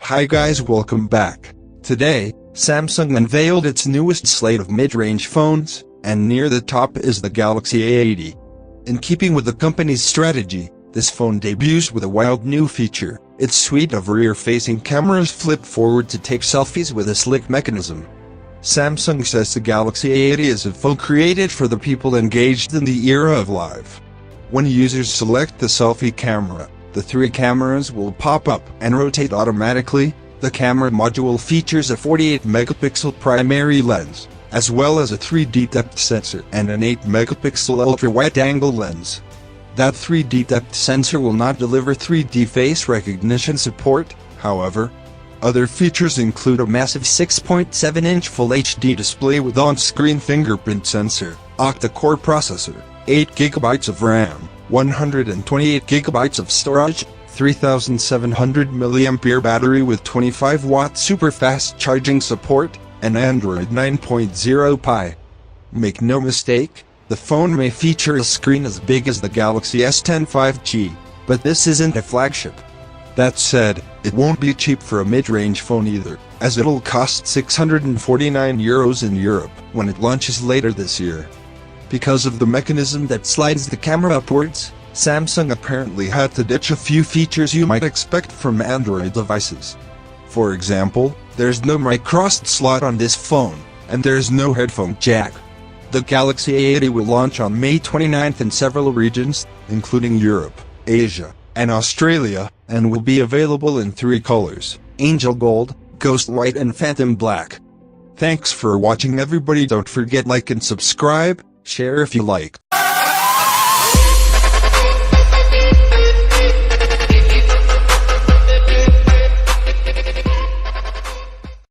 Hi guys, welcome back. Today, Samsung unveiled its newest slate of mid-range phones, and near the top is the Galaxy A80. In keeping with the company's strategy, this phone debuts with a wild new feature. Its suite of rear-facing cameras flip forward to take selfies with a slick mechanism. Samsung says the Galaxy A80 is a phone created for the people engaged in the era of live. When users select the selfie camera, the three cameras will pop up and rotate automatically. The camera module features a 48-megapixel primary lens, as well as a 3D depth sensor and an 8-megapixel ultra-wide-angle lens. That 3D depth sensor will not deliver 3D face recognition support, however. Other features include a massive 6.7-inch Full HD display with on-screen fingerprint sensor, octa-core processor, 8GB of RAM, 128GB of storage, 3700 mAh battery with 25-watt super-fast charging support, and Android 9.0 Pie. Make no mistake, the phone may feature a screen as big as the Galaxy S10 5G, but this isn't a flagship. That said, it won't be cheap for a mid-range phone either, as it'll cost €649 in Europe when it launches later this year. Because of the mechanism that slides the camera upwards, Samsung apparently had to ditch a few features you might expect from Android devices. For example, there's no mic cross slot on this phone, and there's no headphone jack. The Galaxy A80 will launch on May 29th in several regions, including Europe, Asia, and Australia, and will be available in three colors: Angel Gold, Ghost White and Phantom Black. Thanks for watching everybody. Don't forget like and subscribe, share if you liked.